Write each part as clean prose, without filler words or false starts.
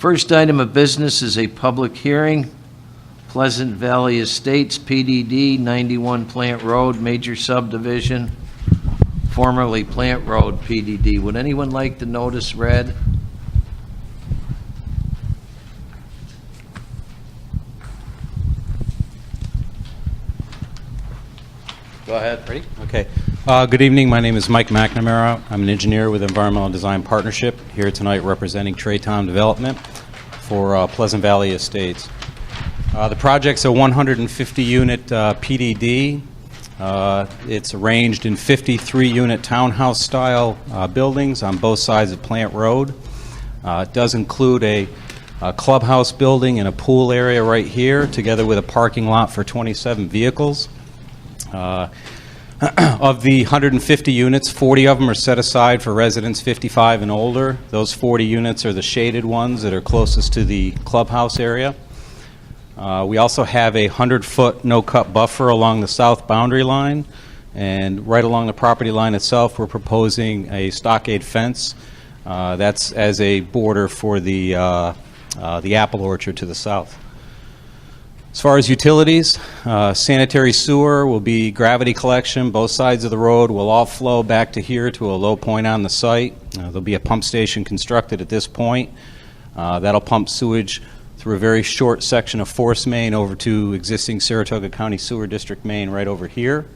First item of business is a public hearing. Pleasant Valley Estates, PDD, 91 Plant Road, major subdivision, formerly Plant Road, PDD. Would anyone like the notice read? Go ahead. Ready? Okay. Good evening. My name is Mike McNamara. I'm an engineer with Environmental Design Partnership, here tonight representing Traytown Development for Pleasant Valley Estates. The project's a 150-unit PDD. It's arranged in 53-unit townhouse-style buildings on both sides of Plant Road. It does include a clubhouse building and a pool area right here, together with a parking lot for 27 vehicles. Of the 150 units, 40 of them are set aside for residents 55 and older. Those 40 units are the shaded ones that are closest to the clubhouse area. We also have a 100-foot no-cut buffer along the south boundary line, and right along the property line itself, we're proposing a stockade fence. That's as a border for the apple orchard to the south. As far as utilities, sanitary sewer will be gravity collection. Both sides of the road will all flow back to here to a low point on the site. There'll be a pump station constructed at this point. That'll pump sewage through a very short section of force main over to existing Saratoga County Sewer District main right over here.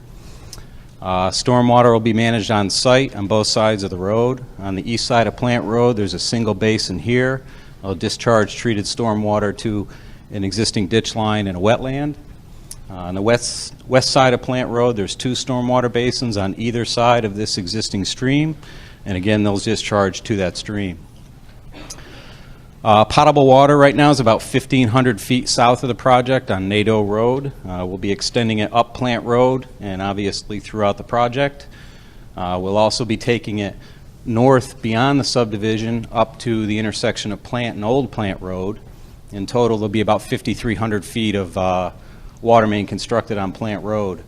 Stormwater will be managed on site on both sides of the road. On the east side of Plant Road, there's a single basin here. It'll discharge treated stormwater to an existing ditch line and a wetland. On the west side of Plant Road, there's 2 stormwater basins on either side of this existing stream, and again, those discharge to that stream. Potable water right now is about 1,500 feet south of the project on Nadeau Road. We'll be extending it up Plant Road and obviously throughout the project. We'll also be taking it north beyond the subdivision up to the intersection of Plant and Old Plant Road. In total, there'll be about 5,300 feet of water main constructed on Plant Road.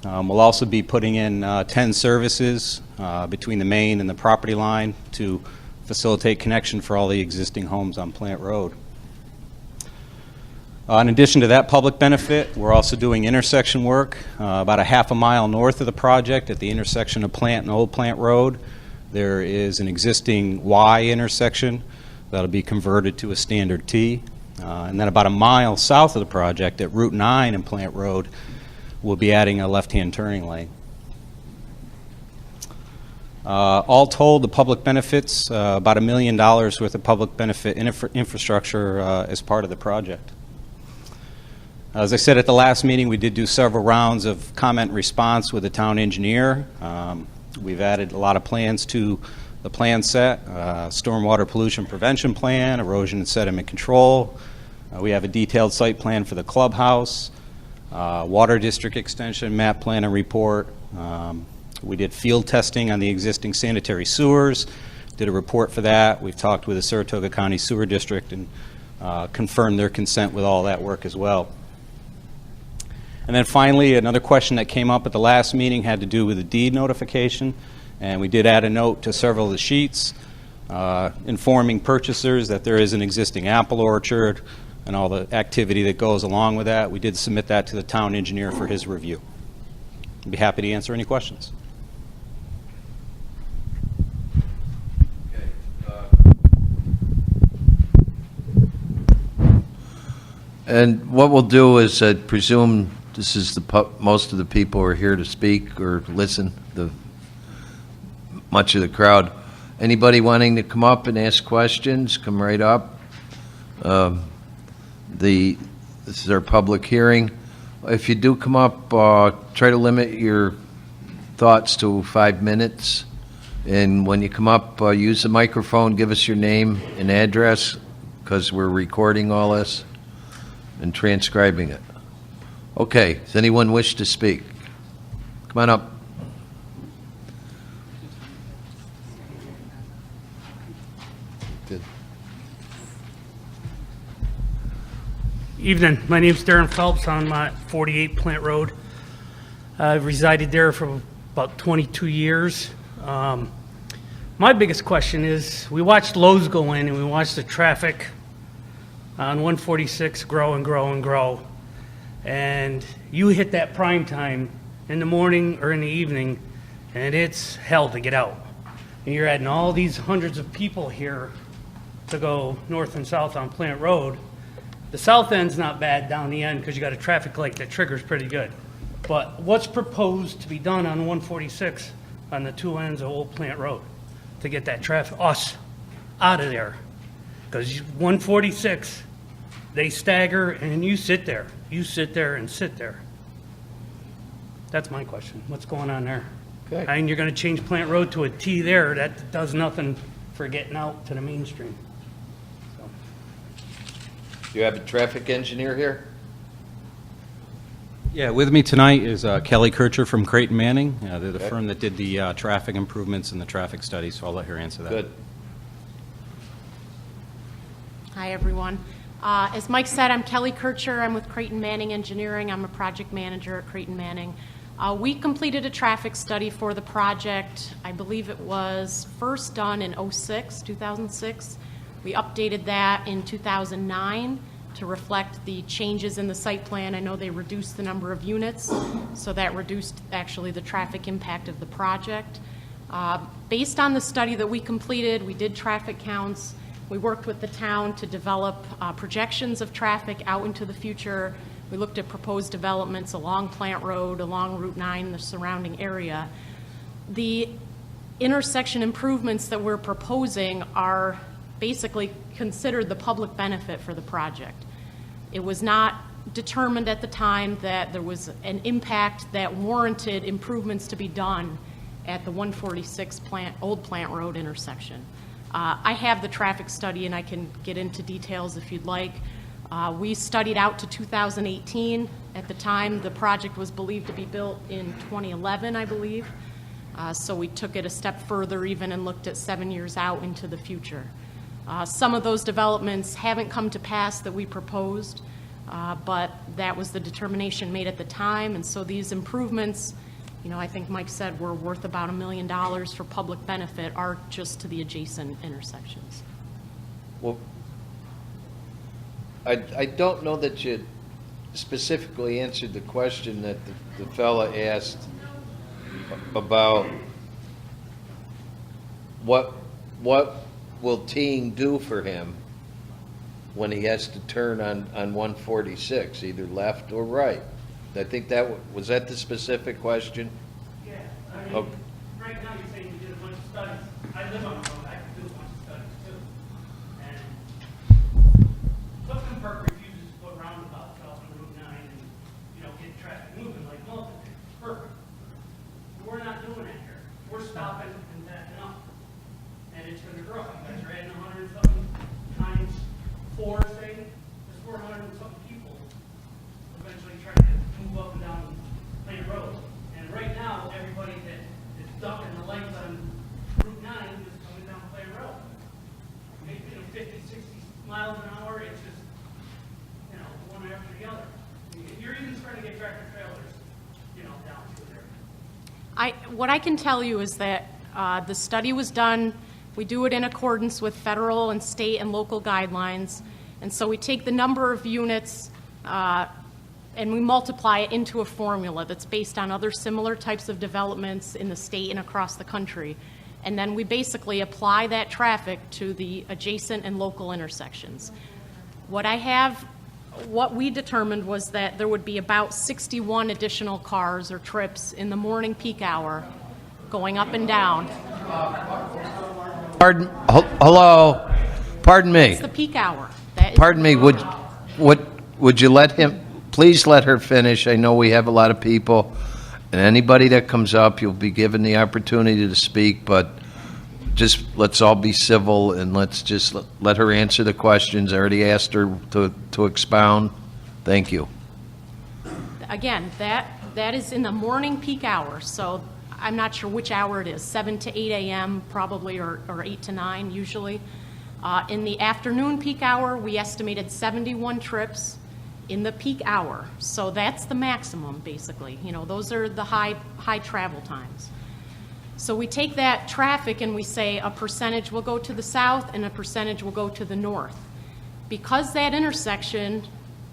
We'll also be putting in 10 services between the main and the property line to facilitate connection for all the existing homes on Plant Road. In addition to that public benefit, we're also doing intersection work about a half a mile north of the project at the intersection of Plant and Old Plant Road. There is an existing Y intersection that'll be converted to a standard T. And then about a mile south of the project at Route 9 in Plant Road, we'll be adding a left-hand turning lane. All told, the public benefits, about $1 million worth of public benefit infrastructure as part of the project. As I said at the last meeting, we did do several rounds of comment and response with the town engineer. We've added a lot of plans to the plan set, stormwater pollution prevention plan, erosion and sediment control. We have a detailed site plan for the clubhouse, water district extension, map plan and report. We did field testing on the existing sanitary sewers, did a report for that. We've talked with the Saratoga County Sewer District and confirmed their consent with all that work as well. And then finally, another question that came up at the last meeting had to do with the deed notification. And we did add a note to several of the sheets informing purchasers that there is an existing apple orchard and all the activity that goes along with that. We did submit that to the town engineer for his review. I'd be happy to answer any questions. And what we'll do is, I presume this is most of the people who are here to speak or listen, much of the crowd. Anybody wanting to come up and ask questions, come right up. This is our public hearing. If you do come up, try to limit your thoughts to 5 minutes. And when you come up, use the microphone, give us your name and address, because we're recording all this and transcribing it. Okay, does anyone wish to speak? Come on up. Good. Evening. My name's Darren Phelps on 48 Plant Road. I've resided there for about 22 years. My biggest question is, we watched Lowe's go in and we watched the traffic on 146 grow and grow and grow. And you hit that prime time in the morning or in the evening, and it's hell to get out. And you're adding all these hundreds of people here to go north and south on Plant Road. The south end's not bad down the end because you got a traffic light that triggers pretty good. But what's proposed to be done on 146 on the two ends of Old Plant Road to get that traffic, us, out of there? Because 146, they stagger and you sit there. You sit there and sit there. That's my question. What's going on there? Okay. And you're going to change Plant Road to a T there. That does nothing for getting out to the mainstream. So. Do you have a traffic engineer here? Yeah, with me tonight is Kelly Kircher from Creighton Manning. They're the Okay. firm that did the traffic improvements and the traffic study, so I'll let her answer that. Good. Hi, everyone. As Mike said, I'm Kelly Kircher. I'm with Creighton Manning Engineering. I'm a project manager at Creighton Manning. We completed a traffic study for the project. I believe it was first done in 2006. We updated that in 2009 to reflect the changes in the site plan. I know they reduced the number of units, so that reduced actually the traffic impact of the project. Based on the study that we completed, we did traffic counts. We worked with the town to develop projections of traffic out into the future. We looked at proposed developments along Plant Road, along Route 9, the surrounding area. The intersection improvements that we're proposing are basically considered the public benefit for the project. It was not determined at the time that there was an impact that warranted improvements to be done at the 146 Old Plant Road intersection. I have the traffic study and I can get into details if you'd like. We studied out to 2018. At the time, the project was believed to be built in 2011, I believe. So we took it a step further even and looked at 7 years out into the future. Some of those developments haven't come to pass that we proposed, but that was the determination made at the time. And so these improvements, you know, I think Mike said were worth about $1 million for public benefit, are just to the adjacent intersections. Well, I don't know that you specifically answered the question that the fella asked about what will teeing do for him when he has to turn on 146, either left or right? I think that was that the specific question? Yeah, I mean, Okay. right now you're saying you did a bunch of studies. I live on the road, I can do a bunch of studies too. And Clifton Park refuses to put roundabouts out on Route 9 and, you know, get traffic moving like Milton did. Perfect. We're not doing that here. We're stopping and backing up. And it's gonna grow. You guys are adding 100 and something times 4, say, that's 400 and something people eventually trying to move up and down Plant Road. And right now, everybody that is ducking the lights on Route 9 is coming down Plant Road. Maybe, you know, 50, 60 miles an hour, it's just, you know, one after the other. You're even trying to get tractor trailers, you know, down through there. What I can tell you is that the study was done. We do it in accordance with federal and state and local guidelines. And so we take the number of units and we multiply it into a formula that's based on other similar types of developments in the state and across the country. And then we basically apply that traffic to the adjacent and local intersections. What we determined was that there would be about 61 additional cars or trips in the morning peak hour going up and down. Pardon, hello, pardon me. It's the peak hour. That is Pardon me, would you let him, please let her finish. I know we have a lot of people, and anybody that comes up, you'll be given the opportunity to speak, but just let's all be civil and let's just let her answer the questions. I already asked her to expound. Thank you. Again, that is in the morning peak hour, so I'm not sure which hour it is, 7 to 8 a.m. probably, or 8 to 9 usually. In the afternoon peak hour, we estimated 71 trips in the peak hour. So that's the maximum, basically. You know, those are the high travel times. So we take that traffic and we say a percentage will go to the south and a percentage will go to the north. Because that intersection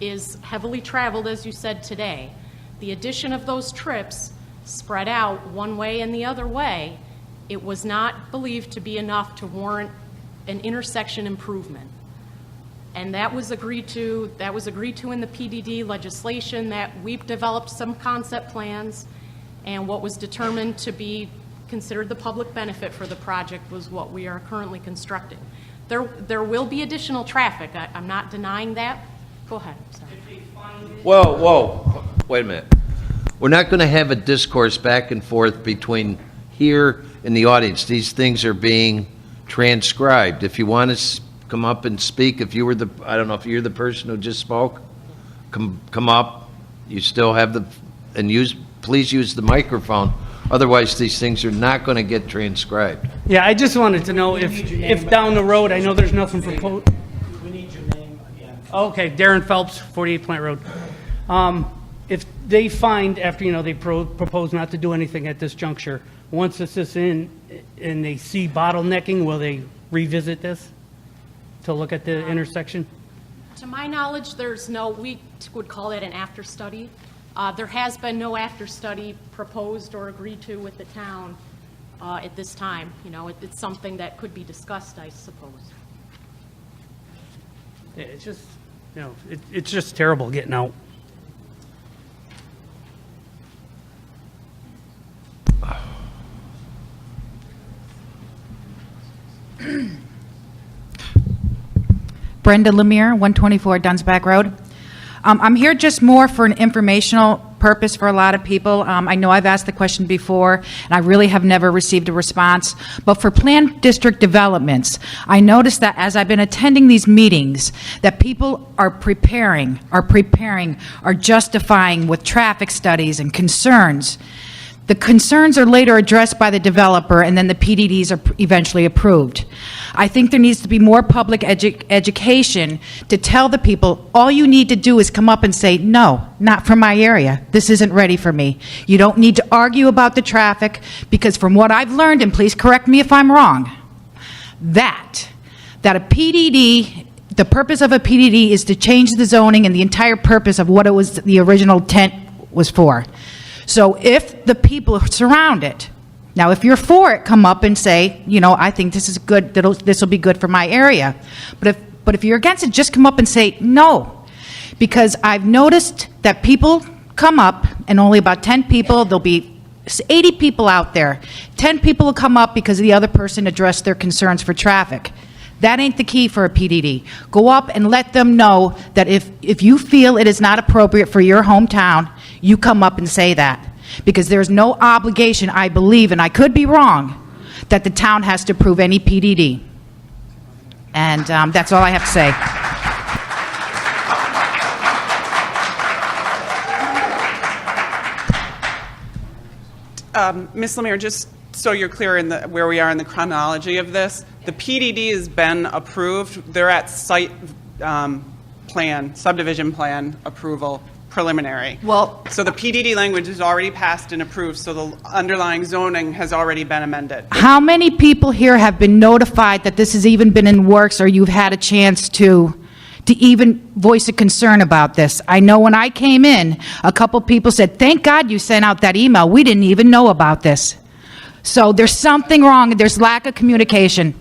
is heavily traveled, as you said today, the addition of those trips spread out one way and the other way, it was not believed to be enough to warrant an intersection improvement. And that was agreed to in the PDD legislation, that we've developed some concept plans, and what was determined to be considered the public benefit for the project was what we are currently constructing. There will be additional traffic. I'm not denying that. Go ahead, sorry. Whoa, wait a minute. We're not going to have a discourse back and forth between here and the audience. These things are being transcribed. If you want to come up and speak, if you were I don't know if you're the person who just spoke, come up. You still have please use the microphone. Otherwise, these things are not going to get transcribed. Yeah, I just wanted to know if down the road, I know there's nothing proposed. We need your name again. Okay, Darren Phelps, 48 Plant Road. If they find, after, they propose not to do anything at this juncture, once this is in and they see bottlenecking, will they revisit this to look at the intersection? To my knowledge, we would call that an after study. There has been no after study proposed or agreed to with the town at this time. It's something that could be discussed, I suppose. Yeah, it's just, it's just terrible getting out. Brenda Lemire, 124 Dunsback Road. I'm here just more for an informational purpose for a lot of people. I know I've asked the question before, and I really have never received a response. But for planned district developments, I noticed that as I've been attending these meetings, that people are justifying with traffic studies and concerns. The concerns are later addressed by the developer, and then the PDDs are eventually approved. I think there needs to be more public education to tell the people, all you need to do is come up and say, no, not for my area. This isn't ready for me. You don't need to argue about the traffic, because from what I've learned, and please correct me if I'm wrong, that a PDD, the purpose of a PDD is to change the zoning and the entire purpose of what it was, the original intent was for. So if the people surround it, now if you're for it, come up and say, I think this is good, this will be good for my area. But if you're against it, just come up and say no. Because I've noticed that people come up, and only about 10 people, there'll be 80 people out there. 10 people will come up because the other person addressed their concerns for traffic. That ain't the key for a PDD. Go up and let them know that if you feel it is not appropriate for your hometown, you come up and say that. Because there's no obligation, I believe, and I could be wrong, that the town has to approve any PDD. And that's all I have to say. Ms. Lemire, just so you're clear where we are in the chronology of this, the PDD has been approved. They're at site subdivision plan approval, preliminary. Well, so the PDD language is already passed and approved, so the underlying zoning has already been amended. how many people here have been notified that this has even been in works, or you've had a chance to even voice a concern about this? I know when I came in, a couple people said, thank God you sent out that email. We didn't even know about this. So there's something wrong. There's lack of communication.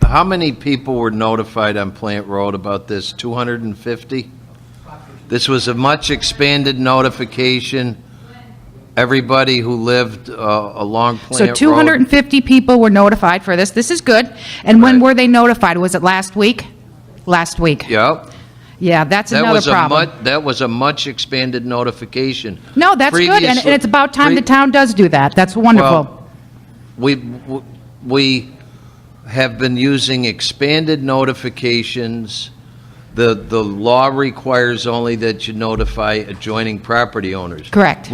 How many people were notified on Plant Road about this? 250? This was a much expanded notification. Everybody who lived along Plant Road. So 250 people were notified for this. This is good. And when were they notified? Was it last week? Last week. Yep. Yeah, that's another problem. That was a much expanded notification. No, that's good, and it's about time the town does do that. That's wonderful. Well, we have been using expanded notifications. The law requires only that you notify adjoining property owners. Correct.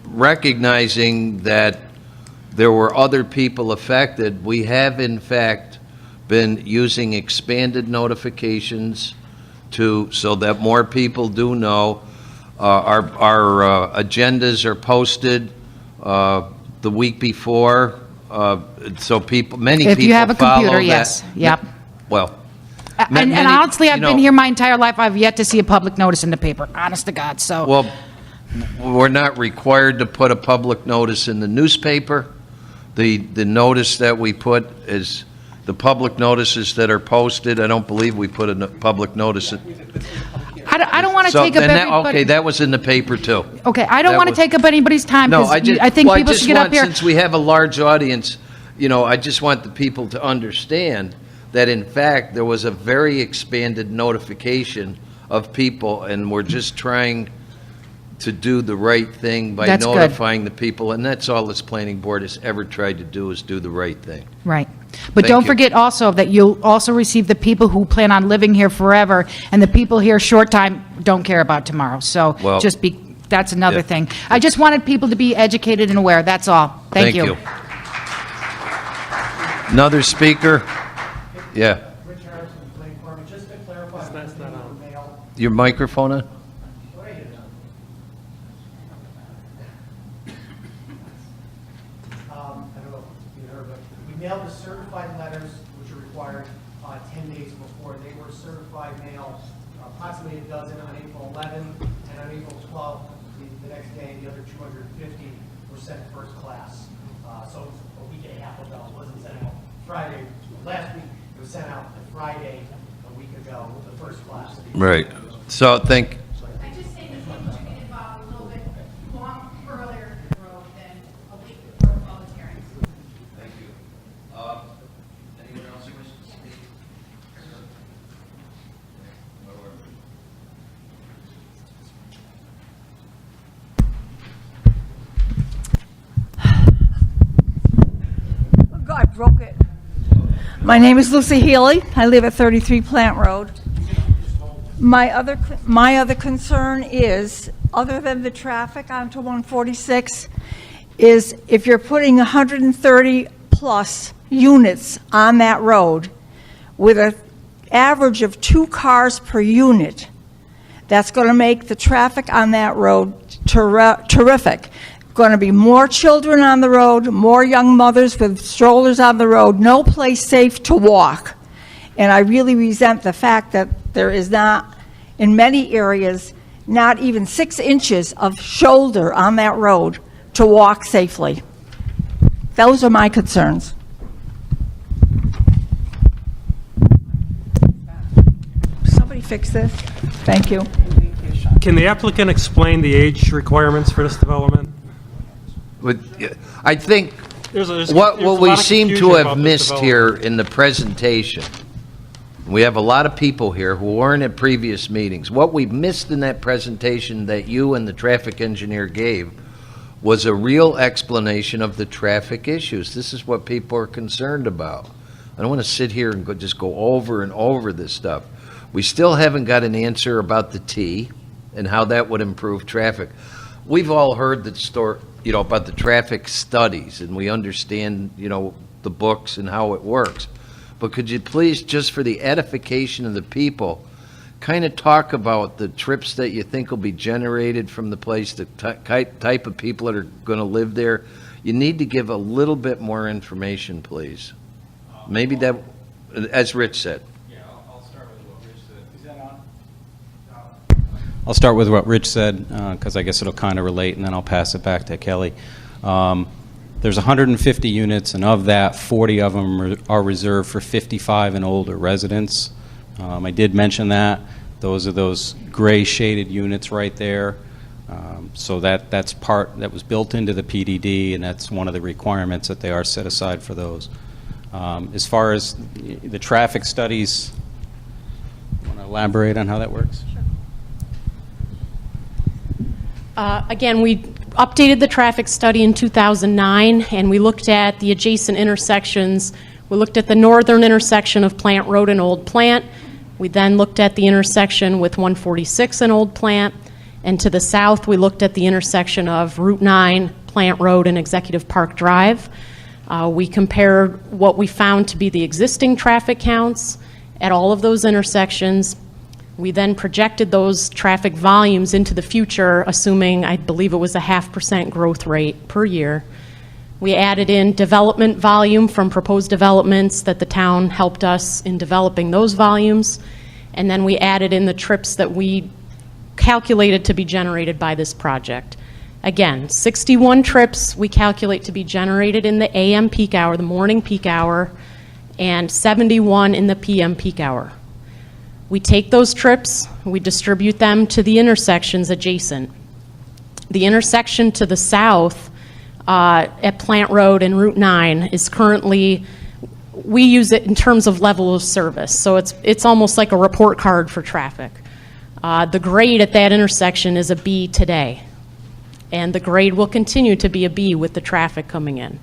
Recognizing that there were other people affected, we have in fact been using expanded notifications so that more people do know. Our agendas are posted the week before, so many people If you have a follow computer, that. yes. Yep. well, And many- honestly, I've you been know- here my entire life. I've yet to see a public notice in the paper, honest to God, so. well, we're not required to put a public notice in the newspaper. The notice that we put is the public notices that are posted. I don't believe we put a public notice. I don't want to So take up then that- everybody. Okay, that was in the paper too. Okay, I don't that want to was- take up anybody's time, No, because I think well, people should get up here. Since we have a large audience, I just want the people to understand that in fact, there was a very expanded notification of people, and we're just trying to do the right thing by That's good. notifying the people, and that's all this planning board has ever tried to do, is do the right thing. Right. But Thank don't you. forget also that you'll also receive the people who plan on living here forever, and the people here short time don't care about tomorrow. So Well, that's another yeah. thing. I just wanted people to be educated and aware, that's all. Thank you. Another speaker? Yeah. Rich Harrison, Planning Department, just to clarify. That's not on. Mail. Your microphone on? I don't know if you heard, but we mailed the certified letters, which are required 10 days before. They were certified mail, approximately a dozen on April 11th, and on April 12th, the next day, the other 250 were sent first class. So a week and a half ago, it wasn't sent out Friday. Last week, it was sent out on Friday, a week ago, with the first class. Right. So think, I just say that people should get involved a little bit long earlier in the road than a week before the public hearings. Thank you. Anyone else who wishes to speak? I broke it. My name is Lucy Healy. I live at 33 Plant Road. My other concern is, other than the traffic onto 146, is if you're putting 130 plus units on that road with an average of 2 cars per unit, that's going to make the traffic on that road terrific. Going to be more children on the road, more young mothers with strollers on the road, no place safe to walk. And I really resent the fact that there is not, in many areas, not even 6 inches of shoulder on that road to walk safely. Those are my concerns. Somebody fix this. Thank you. Can the applicant explain the age requirements for this development? I think what we seem to have missed here in the presentation, we have a lot of people here who weren't at previous meetings. What we missed in that presentation that you and the traffic engineer gave was a real explanation of the traffic issues. This is what people are concerned about. I don't want to sit here and just go over and over this stuff. We still haven't got an answer about the T and how that would improve traffic. We've all heard the story, about the traffic studies, and we understand, the books and how it works. But could you please, just for the edification of the people, kind of talk about the trips that you think will be generated from the place, the type of people that are going to live there? You need to give a little bit more information, please. Maybe that, as Rich said. I'll start with what Rich said, because I guess it'll kind of relate, and then I'll pass it back to Kelly. There's 150 units, and of that, 40 of them are reserved for 55 and older residents. I did mention that. Those are those gray shaded units right there. So that's part that was built into the PDD, and that's one of the requirements that they are set aside for those. As far as the traffic studies, you want to elaborate on how that works? Again, we updated the traffic study in 2009, and we looked at the adjacent intersections. We looked at the northern intersection of Plant Road and Old Plant. We then looked at the intersection with 146 and Old Plant. And to the south, we looked at the intersection of Route 9, Plant Road, and Executive Park Drive. We compared what we found to be the existing traffic counts at all of those intersections. We then projected those traffic volumes into the future, assuming, I believe it was a 0.5% growth rate per year. We added in development volume from proposed developments that the town helped us in developing those volumes. And then we added in the trips that we calculated to be generated by this project. Again, 61 trips we calculate to be generated in the AM peak hour, the morning peak hour, and 71 in the PM peak hour. We take those trips, we distribute them to the intersections adjacent. The intersection to the south at Plant Road and Route 9 is currently, we use it in terms of level of service, so it's almost like a report card for traffic. The grade at that intersection is a B today, and the grade will continue to be a B with the traffic coming in.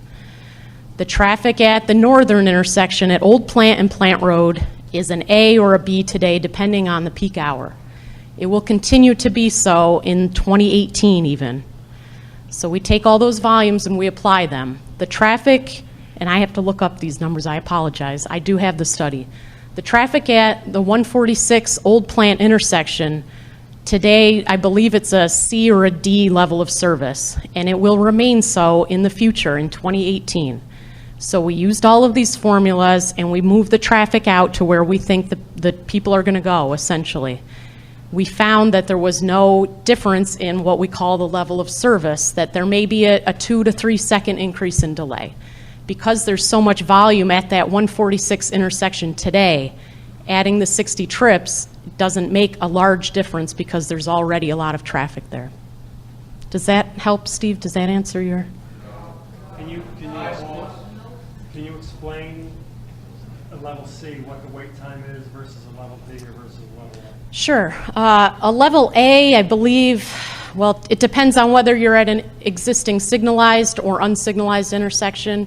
The traffic at the northern intersection at Old Plant and Plant Road is an A or a B today, depending on the peak hour. It will continue to be so in 2018 even. So we take all those volumes and we apply them. The traffic, and I have to look up these numbers, I apologize, I do have the study. The traffic at the 146 Old Plant intersection, today I believe it's a C or a D level of service, and it will remain so in the future in 2018. So we used all of these formulas and we moved the traffic out to where we think the people are going to go, essentially. We found that there was no difference in what we call the level of service, that there may be a 2 to 3 second increase in delay. Because there's so much volume at that 146 intersection today, adding the 60 trips doesn't make a large difference because there's already a lot of traffic there. Does that help, Steve? Does that answer your? Can you explain at level C what the wait time is versus a level B or versus a level A? Sure. A level A, I believe, well, it depends on whether you're at an existing signalized or unsignalized intersection.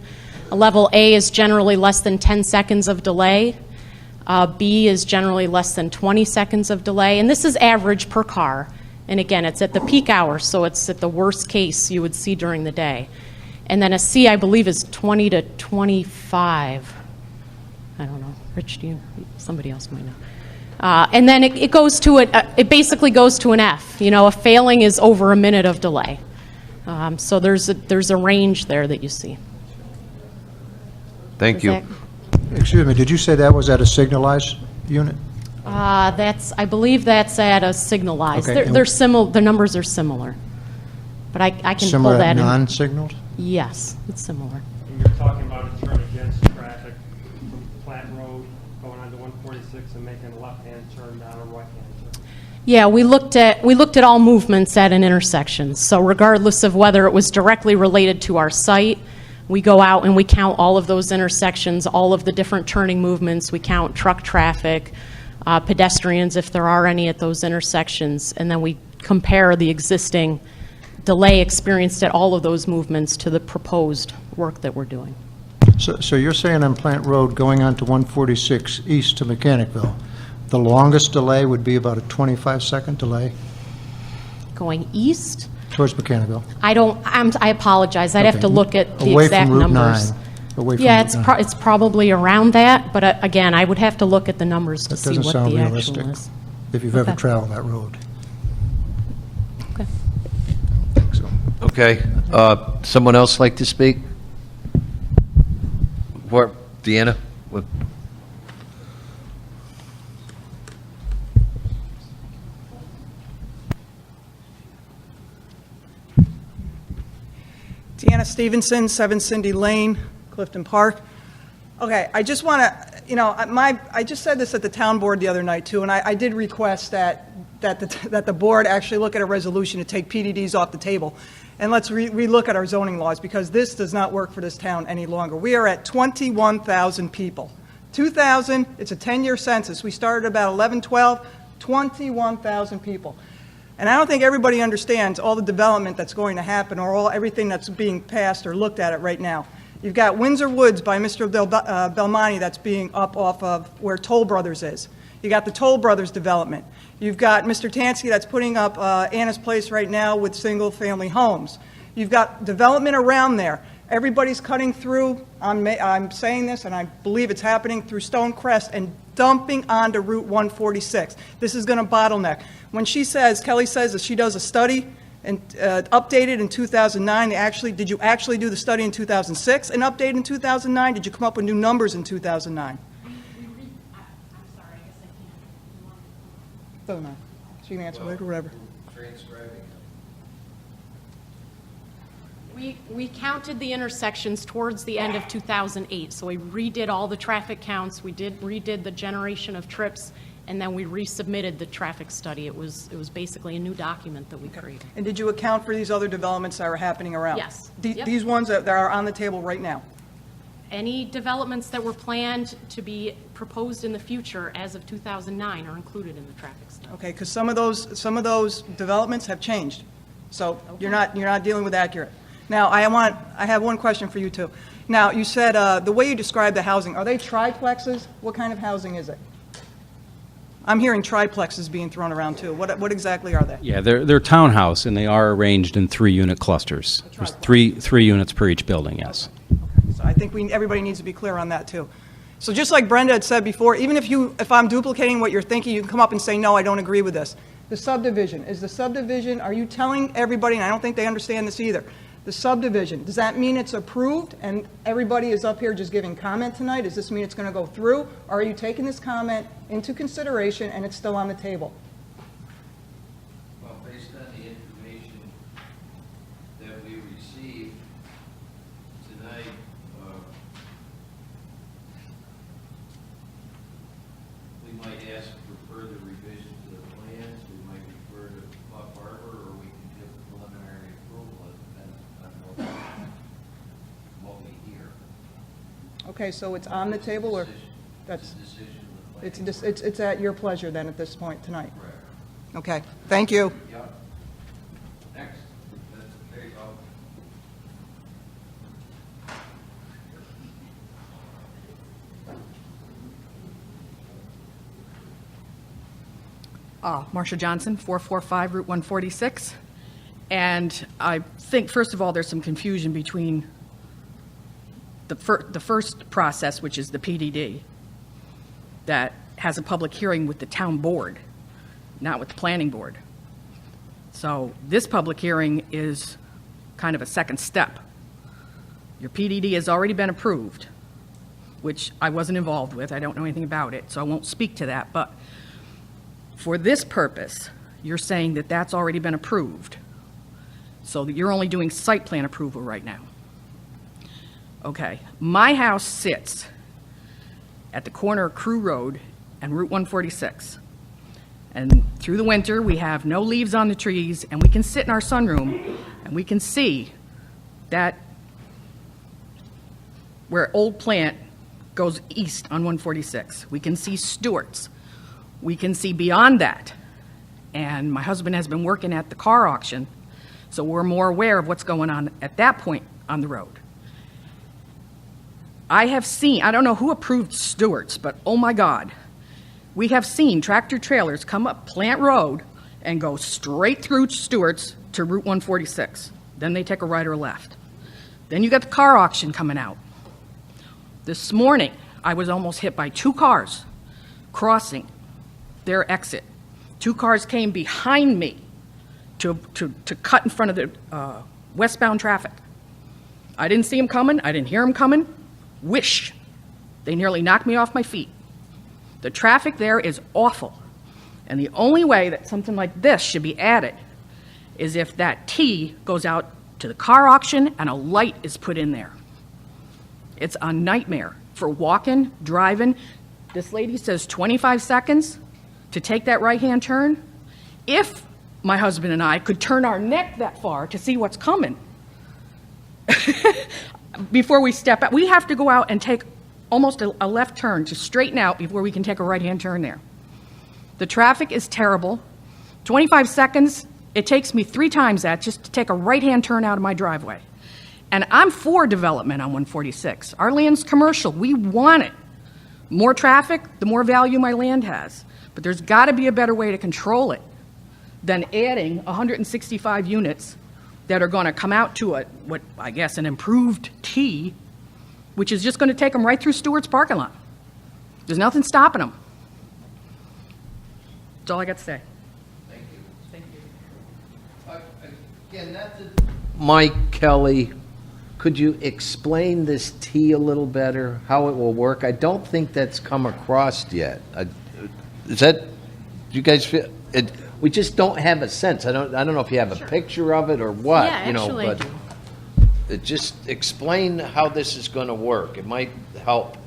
A level A is generally less than 10 seconds of delay. B is generally less than 20 seconds of delay. And this is average per car. And again, it's at the peak hour, so it's at the worst case you would see during the day. And then a C, I believe, is 20 to 25. I don't know. Rich, somebody else might know. And then it goes to it basically goes to an F. You know, a failing is over a minute of delay. So there's a range there that you see. Thank you. Excuse me, did you say that was at a signalized unit? I believe that's at a signalized. Okay. They're similar. The numbers are similar, but I can Similar pull that at in. non-signaled? Yes, it's similar. And you're talking about a turn against traffic from Plant Road going onto 146 and making a left-hand turn down a right-hand turn. Yeah, we looked at all movements at an intersection. So regardless of whether it was directly related to our site, we go out and we count all of those intersections, all of the different turning movements. We count truck traffic, pedestrians, if there are any at those intersections, and then we compare the existing delay experienced at all of those movements to the proposed work that we're doing. So you're saying on Plant Road going on to 146 east to Mechanicville, the longest delay would be about a 25-second delay Going east, towards Mechanicville? I apologize. I'd have to look at the Away exact from Route numbers. 9. Away from Yeah, Route 9. it's probably around that, but again, I would have to look at the numbers to That see doesn't what sound the actual realistic, is. if you've ever Okay. traveled that road. Okay. So, Okay. Someone else like to speak? Deanna? What- Deanna Stevenson, 7 Cindy Lane, Clifton Park. Okay, I just want to, I just said this at the town board the other night too, and I did request that the board actually look at a resolution to take PDDs off the table. And let's relook at our zoning laws, because this does not work for this town any longer. We are at 21,000 people. 2000, it's a 10-year census. We started about 11, 12, 21,000 people. And I don't think everybody understands all the development that's going to happen, or everything that's being passed or looked at it right now. You've got Windsor Woods by Mr. Belmonte that's being up off of where Toll Brothers is. You got the Toll Brothers development. You've got Mr. Tansky that's putting up Anna's Place right now with single-family homes. You've got development around there. Everybody's cutting through, I'm saying this, and I believe it's happening, through Stonecrest and dumping onto Route 146. This is going to bottleneck. When she says, Kelly says that she does a study, and updated in 2009. Did you actually do the study in 2006 and update in 2009? Did you come up with new numbers in 2009? I'm sorry, I guess I can't. Doesn't matter. She can answer later, whatever. We counted the intersections towards the end of 2008, so we redid all the traffic counts, we redid the generation of trips, and then we resubmitted the traffic study. It was basically a new document that we created. And did you account for these other developments that are happening around? Yes. Yep. These ones that are on the table right now? Any developments that were planned to be proposed in the future as of 2009 are included in the traffic study. Okay, because some of those developments have changed, so you're not dealing with accurate. Now, I have one question for you too. Now, you said the way you described the housing, are they triplexes? What kind of housing is it? I'm hearing triplexes being thrown around too. What exactly are they? Yeah, they're townhouse, and they are arranged in 3-unit clusters. There's three units per each building, yes. So I think everybody needs to be clear on that too. So just like Brenda had said before, even if I'm duplicating what you're thinking, you can come up and say, no, I don't agree with this. The subdivision, are you telling everybody, and I don't think they understand this either, the subdivision, does that mean it's approved and everybody is up here just giving comment tonight? Does this mean it's going to go through? Or are you taking this comment into consideration and it's still on the table? Well, based on the information that we received tonight, we might ask for further revision to the plans. We might refer to Buck Harbor, or we can give preliminary approval. It depends on what we hear. Okay, so it's on the table, or that's It's a decision of the planning. it's at your pleasure then at this point tonight? Correct. Okay, thank you. Yep. Next. There you go. Marcia Johnson, 445 Route 146. And I think, first of all, there's some confusion between the first process, which is the PDD, that has a public hearing with the town board, not with the planning board. So this public hearing is kind of a second step. Your PDD has already been approved, which I wasn't involved with. I don't know anything about it, so I won't speak to that. But for this purpose, you're saying that that's already been approved, so that you're only doing site plan approval right now. Okay, my house sits at the corner of Crew Road and Route 146. And through the winter, we have no leaves on the trees, and we can sit in our sunroom, and we can see that where Old Plant goes east on 146. We can see Stewart's. We can see beyond that. And my husband has been working at the car auction, so we're more aware of what's going on at that point on the road. I have seen, I don't know who approved Stewart's, but oh my God, we have seen tractor trailers come up Plant Road and go straight through Stewart's to Route 146. Then they take a right or a left. Then you got the car auction coming out. This morning, I was almost hit by 2 cars crossing their exit. 2 cars came behind me to cut in front of the westbound traffic. I didn't see them coming. I didn't hear them coming. Wish. They nearly knocked me off my feet. The traffic there is awful. And the only way that something like this should be added is if that T goes out to the car auction and a light is put in there. It's a nightmare for walking, driving. This lady says 25 seconds to take that right-hand turn. If my husband and I could turn our neck that far to see what's coming before we step out, we have to go out and take almost a left turn to straighten out before we can take a right-hand turn there. The traffic is terrible. 25 seconds, it takes me 3 times that just to take a right-hand turn out of my driveway. And I'm for development on 146. Our land's commercial. We want it. More traffic, the more value my land has. But there's got to be a better way to control it than adding 165 units that are going to come out to what I guess an improved T, which is just going to take them right through Stewart's parking lot. There's nothing stopping them. That's all I got to say. Thank you. Thank you. Mike Kelly, could you explain this T a little better, how it will work? I don't think that's come across yet. Is that, do you guys feel, we just don't have a sense. I don't know if you have a picture of it or what, Yeah, you know, actually I but do. just explain how this is going to work. It might help.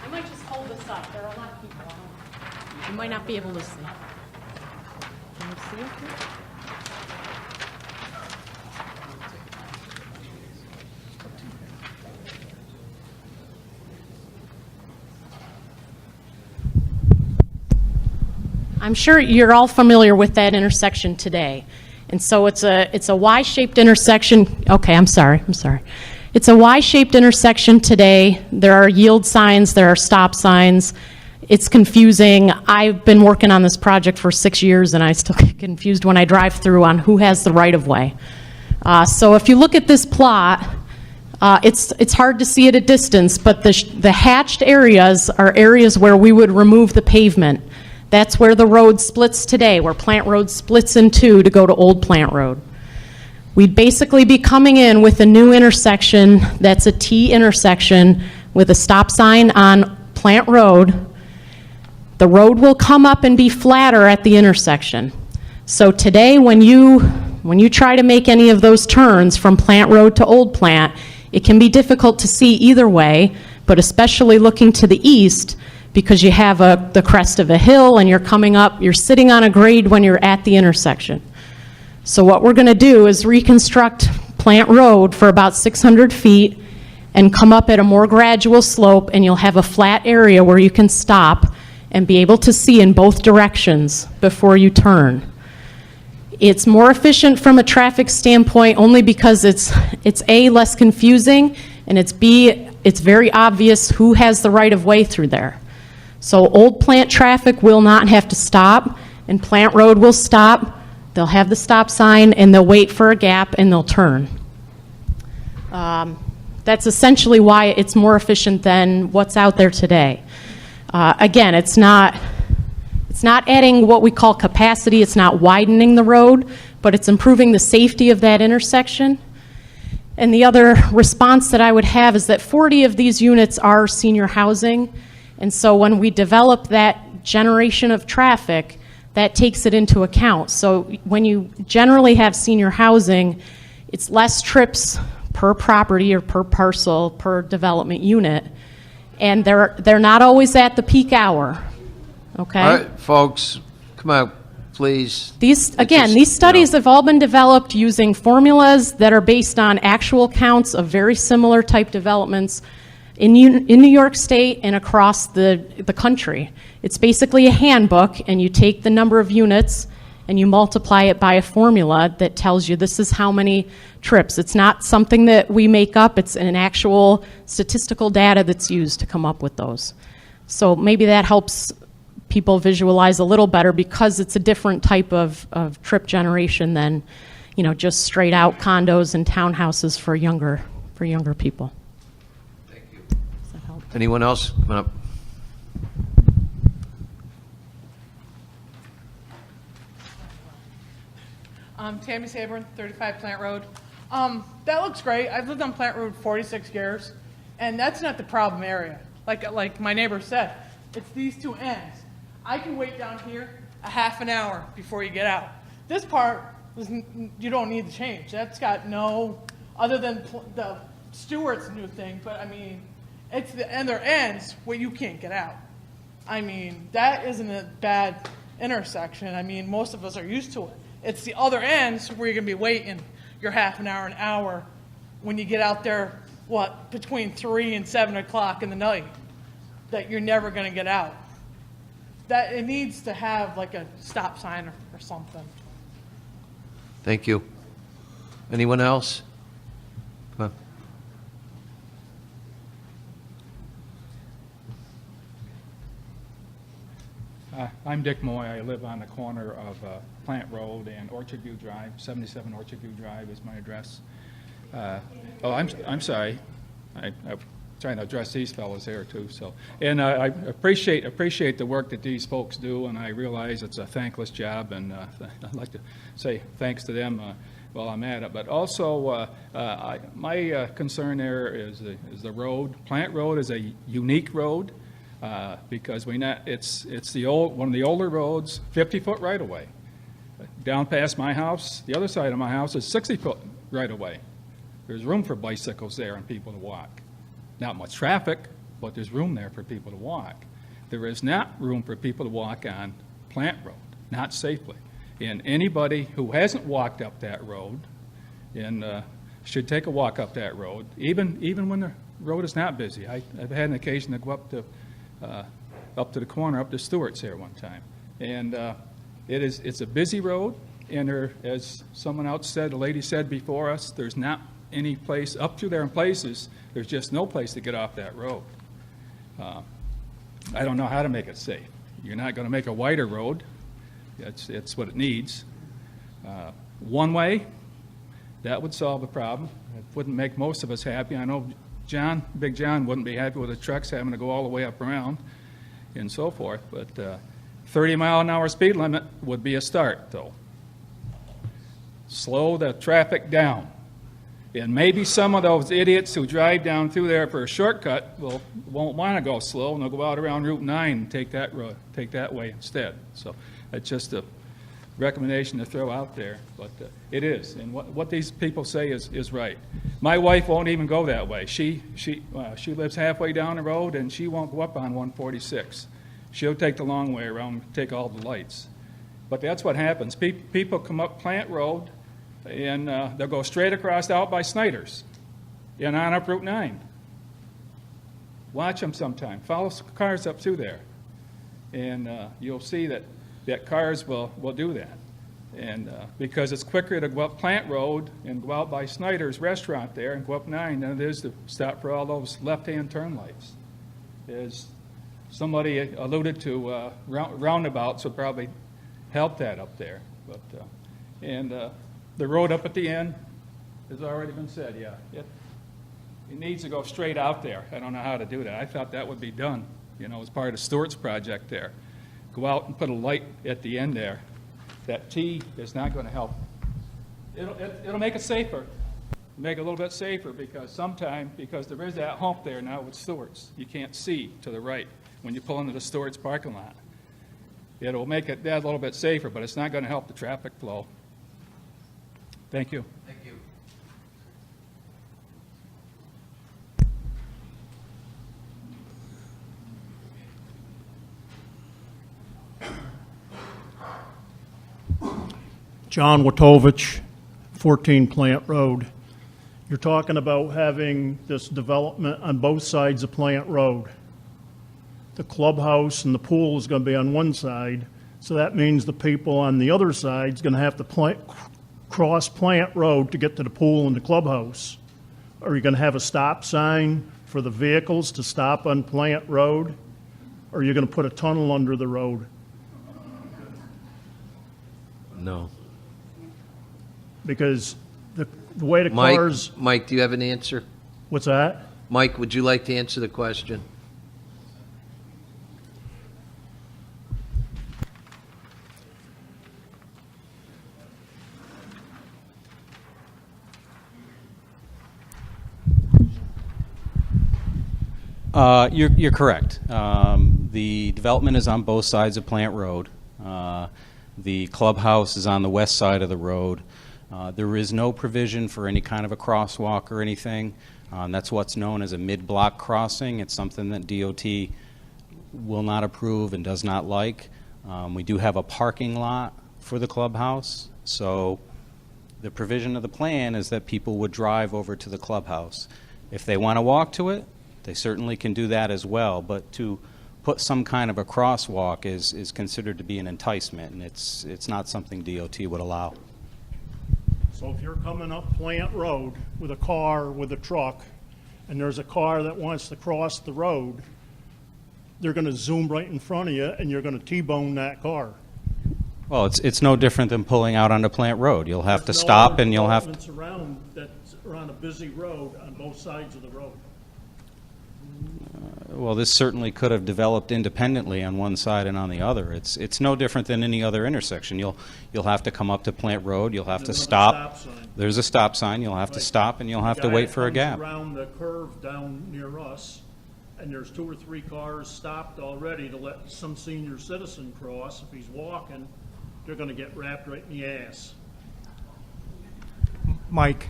I might just hold this up. There are a lot of people. You might not be able to see. Can you see it here? I'm sure you're all familiar with that intersection today. And so it's a Y-shaped intersection. Okay, I'm sorry. It's a Y-shaped intersection today. There are yield signs, there are stop signs. It's confusing. I've been working on this project for 6 years, and I still get confused when I drive through on who has the right-of-way. So if you look at this plot, it's hard to see at a distance, but the hatched areas are areas where we would remove the pavement. That's where the road splits today, where Plant Road splits in two to go to Old Plant Road. We'd basically be coming in with a new intersection that's a T intersection with a stop sign on Plant Road. The road will come up and be flatter at the intersection. So today, when you try to make any of those turns from Plant Road to Old Plant, it can be difficult to see either way, but especially looking to the east, because you have the crest of a hill and you're sitting on a grade when you're at the intersection. So what we're going to do is reconstruct Plant Road for about 600 feet and come up at a more gradual slope, and you'll have a flat area where you can stop and be able to see in both directions before you turn. It's more efficient from a traffic standpoint only because it's A, less confusing, and it's B, it's very obvious who has the right of way through there. So Old Plant traffic will not have to stop, and Plant Road will stop. They'll have the stop sign, and they'll wait for a gap, and they'll turn. That's essentially why it's more efficient than what's out there today. Again, it's not adding what we call capacity. It's not widening the road, but it's improving the safety of that intersection. And the other response that I would have is that 40 of these units are senior housing. And so when we develop that generation of traffic, that takes it into account. So when you generally have senior housing, it's less trips per property or per parcel, per development unit. And they're not always at the peak hour. Okay? All right, folks, come on, please. These studies have all been developed using formulas that are based on actual counts of very similar type developments in New York State and across the country. It's basically a handbook, and you take the number of units and you multiply it by a formula that tells you this is how many trips. It's not something that we make up. It's an actual statistical data that's used to come up with those. So maybe that helps people visualize a little better, because it's a different type of trip generation than, just straight out condos and townhouses for younger people. Thank you. Does that help? Anyone else? Come on up. Tammy Saburn, 35 Plant Road. That looks great. I've lived on Plant Road 46 years, and that's not the problem area. Like my neighbor said, it's these two ends. I can wait down here a half an hour before you get out. This part, you don't need to change. That's got no, other than the Stewart's new thing, but I mean, it's the other ends where you can't get out. I mean, that isn't a bad intersection. I mean, most of us are used to it. It's the other ends where you're going to be waiting your half an hour when you get out there, between 3 and 7 o'clock in the night, that you're never going to get out. That it needs to have like a stop sign or something. Thank you. Anyone else? Come on. I'm Dick Moy. I live on the corner of Plant Road and Orchard View Drive. 77 Orchard View Drive is my address. I'm sorry. I'm trying to address these fellows here too. So, and I appreciate the work that these folks do, and I realize it's a thankless job, and I'd like to say thanks to them while I'm at it. But also, my concern there is the road. Plant Road is a unique road. Because it's one of the older roads, 50-foot right-of-way. Down past my house, the other side of my house is 60-foot right-of-way. There's room for bicycles there and people to walk. Not much traffic, but there's room there for people to walk. There is not room for people to walk on Plant Road, not safely. And anybody who hasn't walked up that road and should take a walk up that road, even when the road is not busy. I've had an occasion to go up to the corner, up to Stewart's here one time. And it's a busy road, and there, as someone else said, a lady said before us, there's not any place, up through there in places, there's just no place to get off that road. I don't know how to make it safe. You're not going to make a wider road. It's what it needs. One way, that would solve the problem. It wouldn't make most of us happy. I know Big John wouldn't be happy with the trucks having to go all the way up around and so forth, but 30-mile-an-hour speed limit would be a start, though. Slow the traffic down. And maybe some of those idiots who drive down through there for a shortcut won't want to go slow, and they'll go out around Route 9 and take that way instead. So that's just a recommendation to throw out there, but it is. And what these people say is right. My wife won't even go that way. She lives halfway down the road, and she won't go up on 146. She'll take the long way around, take all the lights. But that's what happens. People come up Plant Road, and they'll go straight across out by Snyder's and on up Route 9. Watch them sometime. Follow cars up through there, and you'll see that cars will do that. And because it's quicker to go up Plant Road and go out by Snyder's restaurant there and go up 9 than it is to stop for all those left-hand turn lights. As somebody alluded to, roundabouts would probably help that up there. But the road up at the end has already been said, yeah. It needs to go straight out there. I don't know how to do that. I thought that would be done, as part of Stewart's project there. Go out and put a light at the end there. That T is not going to help. It'll make it safer. Make it a little bit safer because there is that hump there now with Stewart's. You can't see to the right when you pull into the Stewart's parking lot. It'll make it that a little bit safer, but it's not going to help the traffic flow. Thank you. Thank you. John Watovich, 14 Plant Road. You're talking about having this development on both sides of Plant Road. The clubhouse and the pool is going to be on one side, so that means the people on the other side is going to have to cross Plant Road to get to the pool and the clubhouse. Are you going to have a stop sign for the vehicles to stop on Plant Road? Or are you going to put a tunnel under the road? No. Because the way the cars... Mike, do you have an answer? What's that? Mike, would you like to answer the question? You're correct. The development is on both sides of Plant Road. The clubhouse is on the west side of the road. There is no provision for any kind of a crosswalk or anything. That's what's known as a mid-block crossing. It's something that DOT will not approve and does not like. We do have a parking lot for the clubhouse, so the provision of the plan is that people would drive over to the clubhouse. If they want to walk to it, they certainly can do that as well, but to put some kind of a crosswalk is considered to be an enticement, and it's not something DOT would allow. So if you're coming up Plant Road with a car, with a truck, and there's a car that wants to cross the road, they're going to zoom right in front of you, and you're going to T-bone that car. Well, it's no different than pulling out onto Plant Road. You'll have to There's no stop other and you'll have to... developments around that are on a busy road on both sides of the road. Well, this certainly could have developed independently on one side and on the other. It's no different than any other intersection. You'll have to come up to Plant Road, you'll have to There's stop. another stop sign. There's a stop sign, you'll have to stop, and you'll have to wait for a gap. Guy comes around the curve down near us, and there's 2 or 3 cars stopped already to let some senior citizen cross. If he's walking, they're gonna get wrapped right in the ass. Mike.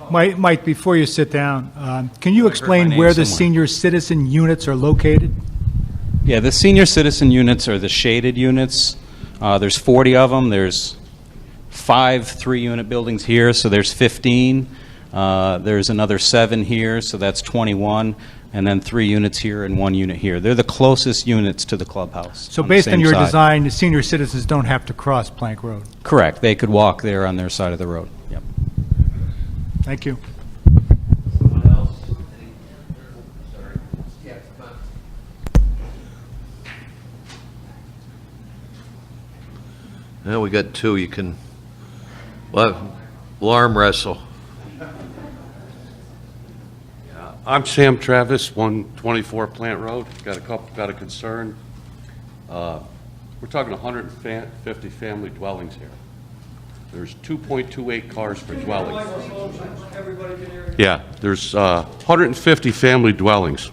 Mike, before you sit down, can you explain name where the somewhere. senior citizen units are located? Yeah, the senior citizen units are the shaded units. There's 40 of them. There's 5 3-unit buildings here, so there's 15. There's another 7 here, so that's 21. And then 3 units here and 1 unit here. They're the closest units to the clubhouse. So the based on same your side. design, the senior citizens don't have to cross Plank Road? Correct. They could walk there on their side of the road. Yep. Thank you. Someone else? Sorry. Yeah, come on. Now we got 2. You can, well, arm wrestle. I'm Sam Travis, 124 Plant Road. Got a concern. We're talking 150 family dwellings here. There's 2.28 cars per dwelling. Yeah, there's 150 family dwellings.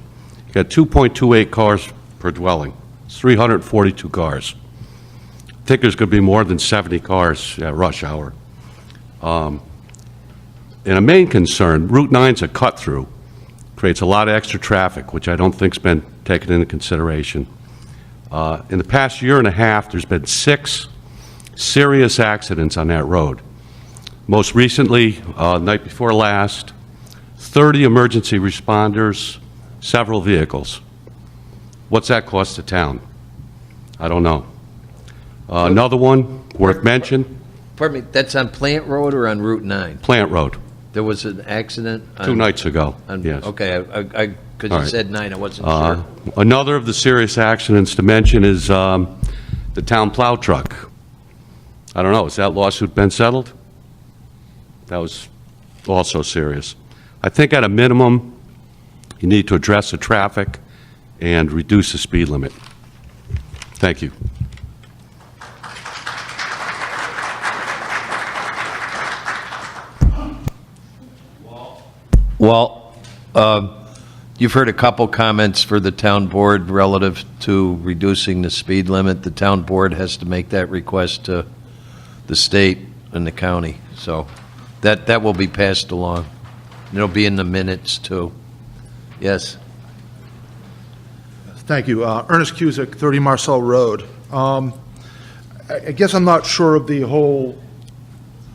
You got 2.28 cars per dwelling. It's 342 cars. I think there's going to be more than 70 cars at rush hour. And a main concern, Route 9's a cut-through. Creates a lot of extra traffic, which I don't think's been taken into consideration. In the past year and a half, there's been 6 serious accidents on that road. Most recently, night before last, 30 emergency responders, several vehicles. What's that cost the town? I don't know. Another one worth mention, Pardon me, that's on Plant Road or on Route 9? Plant Road, There was an accident? 2 nights ago. Okay, Yes. because All you right. said 9, I wasn't sure. Another of the serious accidents to mention is the town plow truck. I don't know, has that lawsuit been settled? That was also serious. I think at a minimum, you need to address the traffic and reduce the speed limit. Thank you. Well, you've heard a couple comments for the town board relative to reducing the speed limit. The town board has to make that request to the state and the county. So that will be passed along. It'll be in the minutes, too. Yes? Thank you. Ernest Cusick, 30 Marcel Road. I guess I'm not sure of the whole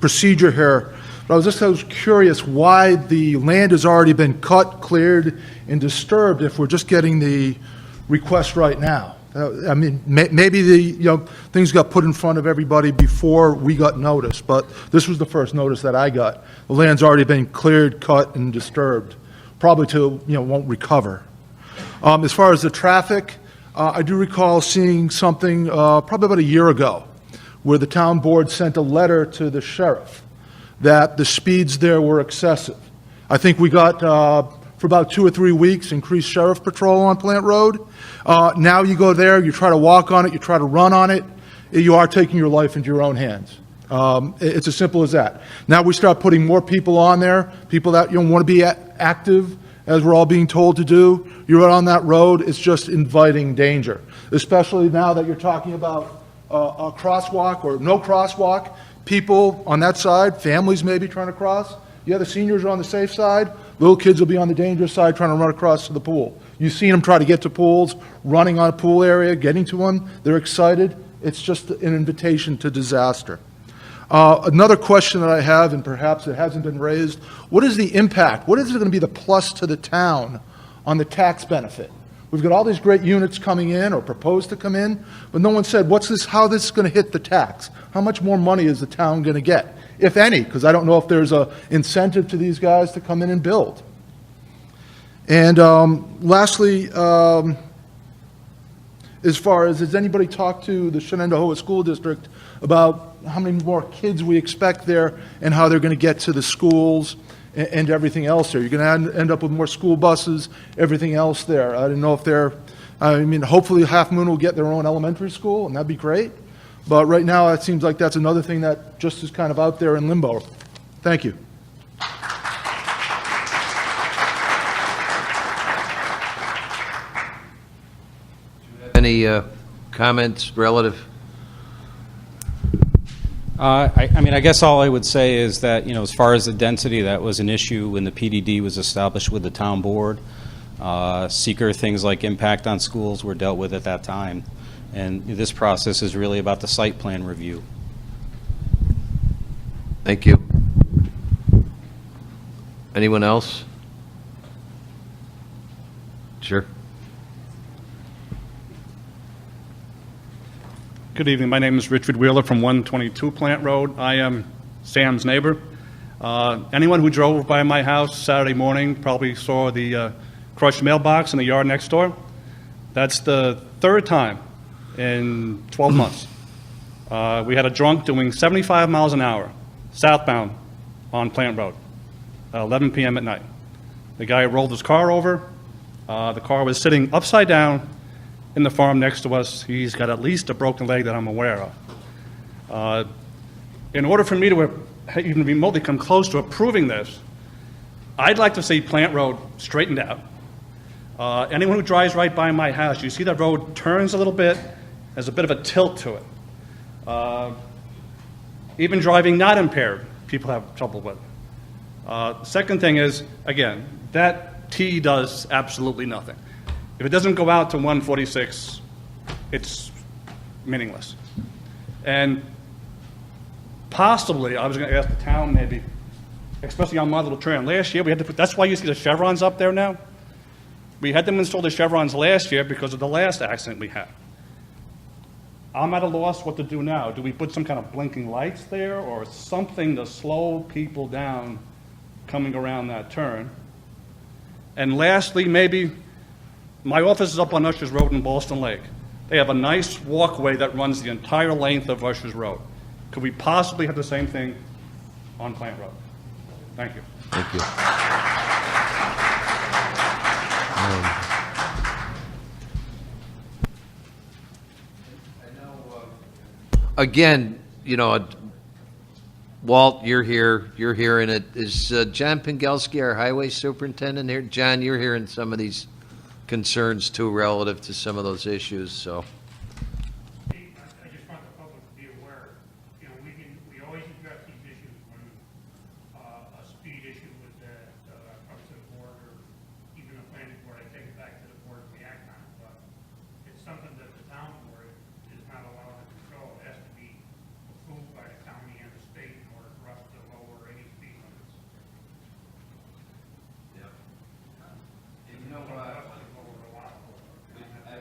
procedure here, but I was curious why the land has already been cut, cleared, and disturbed if we're just getting the request right now. I mean, maybe the things got put in front of everybody before we got notice, but this was the first notice that I got. The land's already been cleared, cut, and disturbed, probably till won't recover. As far as the traffic, I do recall seeing something probably about a year ago where the town board sent a letter to the sheriff that the speeds there were excessive. I think we got, for about 2 or 3 weeks, increased sheriff patrol on Plant Road. Now you go there, you try to walk on it, you try to run on it, you are taking your life into your own hands. It's as simple as that. Now we start putting more people on there, people that want to be active, as we're all being told to do. You're out on that road, it's just inviting danger, especially now that you're talking about a crosswalk or no crosswalk. People on that side, families maybe trying to cross. Yeah, the seniors are on the safe side. Little kids will be on the dangerous side trying to run across to the pool. You've seen them try to get to pools, running on a pool area, getting to one. They're excited. It's just an invitation to disaster. Another question that I have, and perhaps it hasn't been raised, what is the impact? What is going to be the plus to the town on the tax benefit? We've got all these great units coming in or proposed to come in, but no one said how this is going to hit the tax. How much more money is the town going to get? if any, because I don't know if there's a incentive to these guys to come in and build. And lastly, as far as, has anybody talked to the Shenandoah School District about how many more kids we expect there and how they're going to get to the schools and everything else there? You're going to end up with more school buses, everything else there. I don't know if they're, I mean, hopefully Halfmoon will get their own elementary school, and that'd be great. But right now, it seems like that's another thing that just is kind of out there in limbo. Thank you. Any comments relative? I mean, I guess all I would say is that, as far as the density, that was an issue when the PDD was established with the town board. Seeker things like impact on schools were dealt with at that time. And this process is really about the site plan review. Thank you. Anyone else? Sure. Good evening. My name is Richard Wheeler from 122 Plant Road. I am Sam's neighbor. Anyone who drove by my house Saturday morning probably saw the crushed mailbox in the yard next door. That's the third time in 12 months. We had a drunk doing 75 miles an hour southbound on Plant Road at 11 p.m. at night. The guy rolled his car over. The car was sitting upside down in the farm next to us. He's got at least a broken leg that I'm aware of. In order for me to even remotely come close to approving this, I'd like to see Plant Road straightened out. Anyone who drives right by my house, you see that road turns a little bit, there's a bit of a tilt to it. Even driving not impaired, people have trouble with it. Second thing is, again, that T does absolutely nothing. If it doesn't go out to 146, it's meaningless. And possibly, I was going to ask the town maybe, especially on my little trail. Last year, we had to put, that's why you see the chevrons up there now. We had them install the chevrons last year because of the last accident we had. I'm at a loss what to do now. Do we put some kind of blinking lights there or something to slow people down coming around that turn? And lastly, maybe, my office is up on Usher's Road in Boston Lake. They have a nice walkway that runs the entire length of Usher's Road. Could we possibly have the same thing on Plant Road? Thank you. Thank you. Again, Walt, you're here. You're hearing it. Is John Pingelski, our highway superintendent, here? John, you're hearing some of these concerns too relative to some of those issues. So. I just want the public to be aware. We always address these issues when a speed issue comes to the board, or even the planning board. I take it back to the board to react on it. But it's something that the town board is not allowed to control. It has to be approved by the county and the state in order for us to lower any speed limits.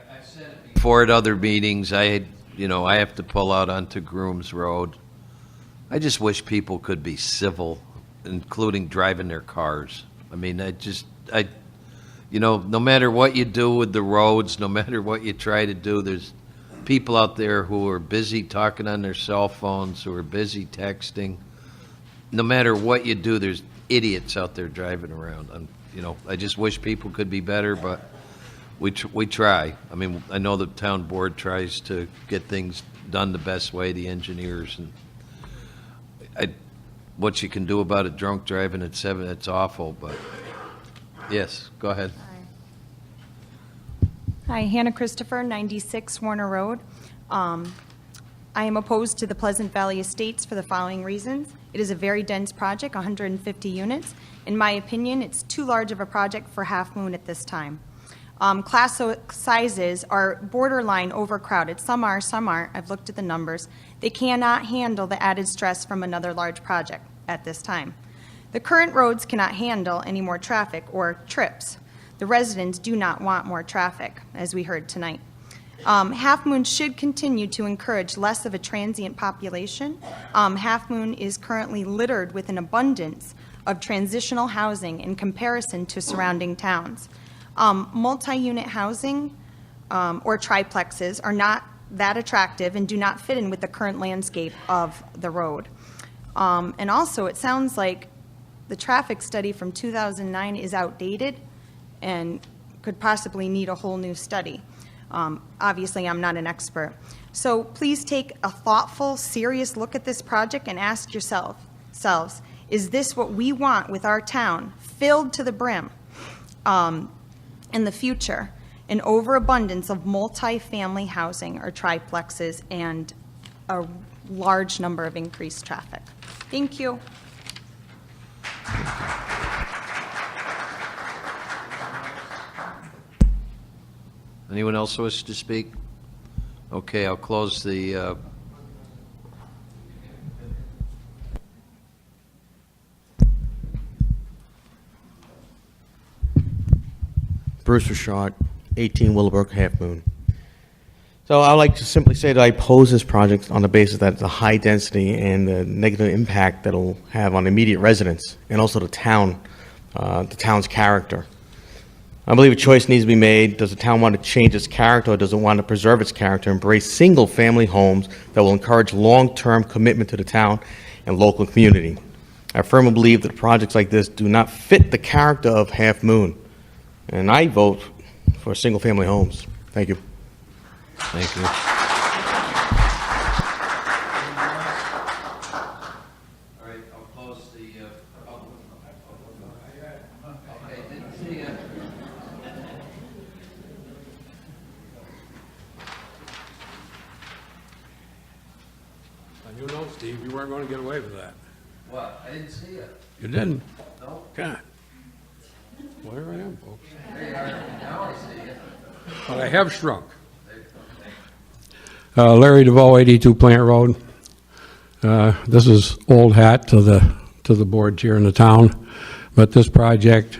I've said it before at other meetings. I have to pull out onto Grooms Road. I just wish people could be civil, including driving their cars. I mean, no matter what you do with the roads, no matter what you try to do, there's people out there who are busy talking on their cell phones, who are busy texting. No matter what you do, there's idiots out there driving around. And, I just wish people could be better, but we try. I mean, I know the town board tries to get things done the best way, the engineers, and what you can do about a drunk driving at 7, it's awful, but yes, go ahead. Hi, Hannah Christopher, 96 Warner Road. I am opposed to the Pleasant Valley Estates for the following reasons. It is a very dense project, 150 units. In my opinion, it's too large of a project for Halfmoon at this time. Class sizes are borderline overcrowded. Some are, some aren't. I've looked at the numbers. They cannot handle the added stress from another large project at this time. The current roads cannot handle any more traffic or trips. The residents do not want more traffic, as we heard tonight. Half Moon should continue to encourage less of a transient population. Half Moon is currently littered with an abundance of transitional housing in comparison to surrounding towns. Multi-unit housing or triplexes are not that attractive and do not fit in with the current landscape of the road. And also, it sounds like the traffic study from 2009 is outdated and could possibly need a whole new study. Obviously, I'm not an expert. So please take a thoughtful, serious look at this project and ask yourselves, is this what we want with our town filled to the brim in the future? An overabundance of multi-family housing or triplexes and a large number of increased traffic. Thank you. Anyone else wish to speak? Okay, I'll close the, Bruce Rashad, 18 Willowbrook, Half Moon. So I would like to simply say that I oppose this project on the basis that the high density and the negative impact that it'll have on immediate residents and also the town's character. I believe a choice needs to be made. Does the town want to change its character, or does it want to preserve its character, embrace single-family homes that will encourage long-term commitment to the town and local community? I firmly believe that projects like this do not fit the character of Half Moon, and I vote for single-family homes. Thank you. Thank you. All right, I'll close the public. Okay, didn't see you. You know, Steve, you weren't going to get away with that. What? I didn't see you. You didn't? No. God. Well, here I am, folks. There you are. Now I see you. But I have shrunk. Larry DeVoe, 82 Plant Road. This is old hat to the boards here in the town, but this project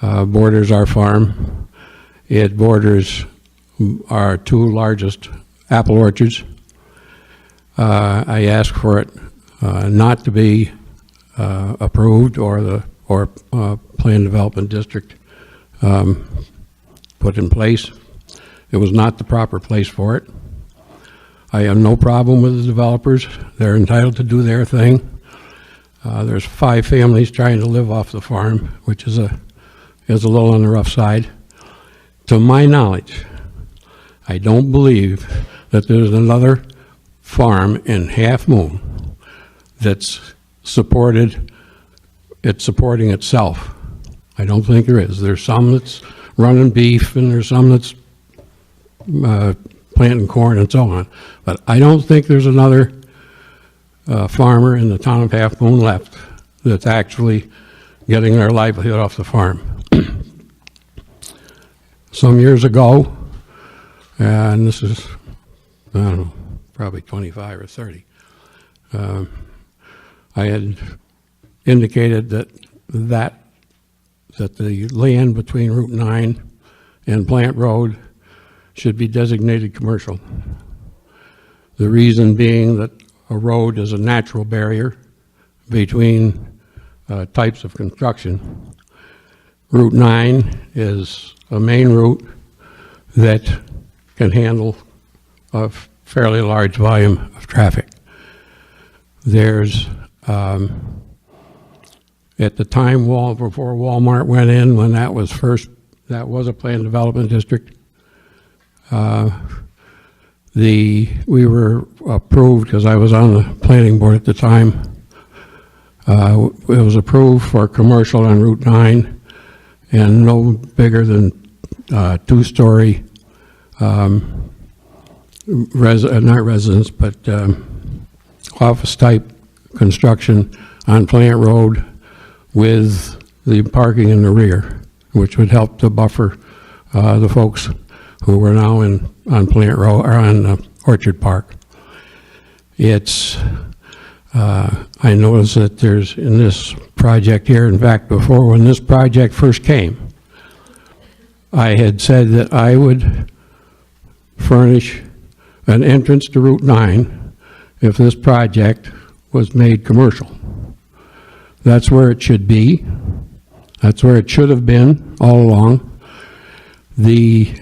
borders our farm. It borders our two largest apple orchards. I ask for it not to be approved or Plan Development District put in place. It was not the proper place for it. I have no problem with the developers. They're entitled to do their thing. There's 5 families trying to live off the farm, which is a little on the rough side. To my knowledge, I don't believe that there's another farm in Half Moon that's supporting itself. I don't think there is. There's some that's running beef, and there's some that's planting corn and so on. But I don't think there's another farmer in the town of Half Moon left that's actually getting their livelihood off the farm. Some years ago, and this is, I don't know, probably 25 or 30, I had indicated that the land between Route 9 and Plant Road should be designated commercial. The reason being that a road is a natural barrier between types of construction. Route 9 is a main route that can handle a fairly large volume of traffic. There's, at the time before Walmart went in, when that was a planned development district, we were approved, because I was on the planning board at the time, it was approved for commercial on Route 9 and no bigger than 2-story, not residence, but office-type construction on Plant Road with the parking in the rear, which would help to buffer the folks who were now on Plant Road or on Orchard Park. It's I noticed that there's in this project here, in fact, before when this project first came, I had said that I would furnish an entrance to Route 9 if this project was made commercial. That's where it should be. That's where it should have been all along. The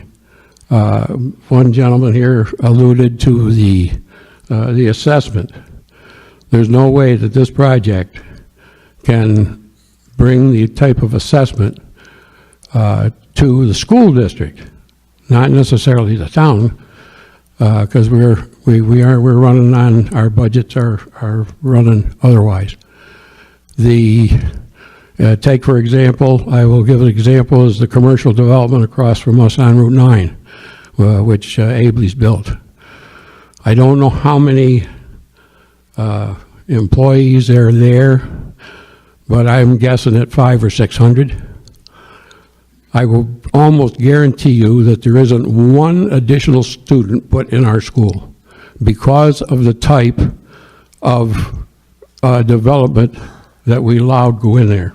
one gentleman here alluded to the assessment. There's no way that this project can bring the type of assessment to the school district, not necessarily the town, because we're running on, our budgets are running otherwise. Take for example, I will give an example, is the commercial development across from us on Route 9, which Abley's built. I don't know how many employees are there, but I'm guessing at 500 or 600. I will almost guarantee you that there isn't one additional student put in our school because of the type of development that we allowed go in there.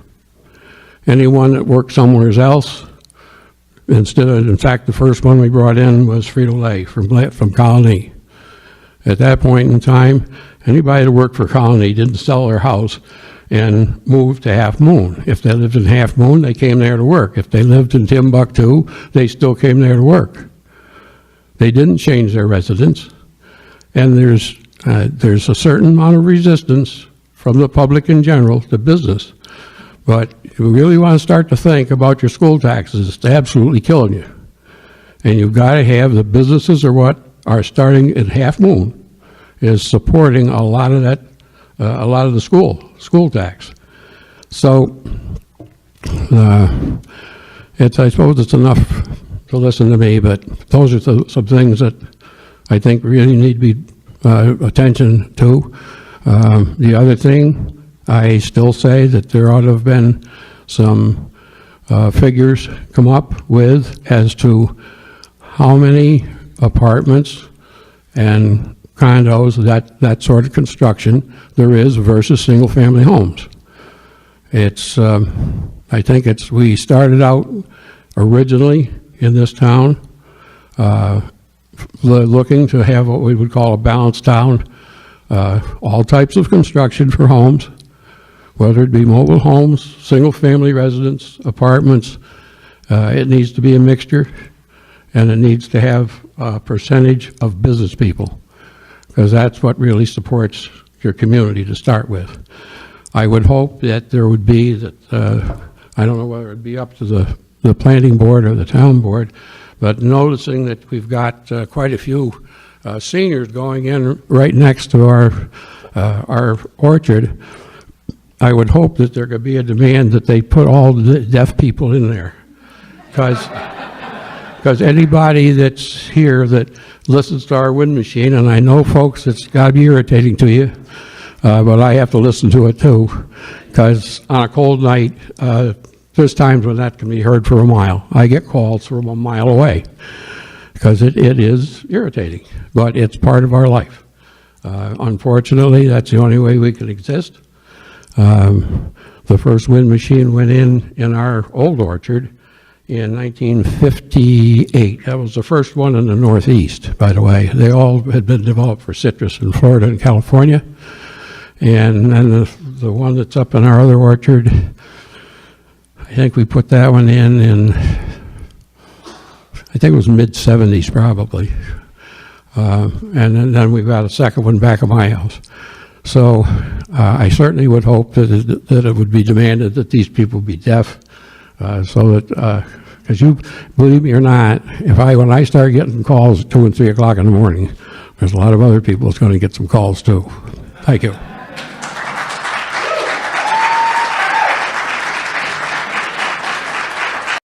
Anyone that worked somewhere else, in fact, the first one we brought in was Frito-Lay from Colony. At that point in time, anybody that worked for Colony didn't sell their house and moved to Halfmoon. If they lived in Halfmoon, they came there to work. If they lived in Timbuktu, they still came there to work. They didn't change their residence. And there's a certain amount of resistance from the public in general to business. But if you really want to start to think about your school taxes, it's absolutely killing you. And you've got to have the businesses are what are starting at Halfmoon is supporting a lot of that, a lot of the school tax. So I suppose it's enough to listen to me, but those are some things that I think really need to be attention to. The other thing, I still say that there ought to have been some figures come up with as to how many apartments and condos, that sort of construction there is versus single-family homes. It's, I think we started out originally in this town looking to have what we would call a balanced town, all types of construction for homes, whether it be mobile homes, single-family residence, apartments. It needs to be a mixture, and it needs to have a percentage of business people, because that's what really supports your community to start with. I would hope that there would be that, I don't know whether it'd be up to the planning board or the town board, but noticing that we've got quite a few seniors going in right next to our orchard, I would hope that there could be a demand that they put all the deaf people in there. Because anybody that's here that listens to our wind machine, and I know, folks, it's got to be irritating to you, but I have to listen to it too, because on a cold night, there's times when that can be heard for a mile. I get calls from a mile away, because it is irritating, but it's part of our life. Unfortunately, that's the only way we can exist. The first wind machine went in our old orchard in 1958. That was the first one in the Northeast, by the way. They all had been developed for citrus in Florida and California. And then the one that's up in our other orchard, I think we put that one in I think it was mid-70s probably. And then we've got a second one back at my house. So I certainly would hope that it would be demanded that these people be deaf, so that, because you, believe me or not, when I start getting calls at 2 and 3 o'clock in the morning, there's a lot of other people that's going to get some calls too. Thank you.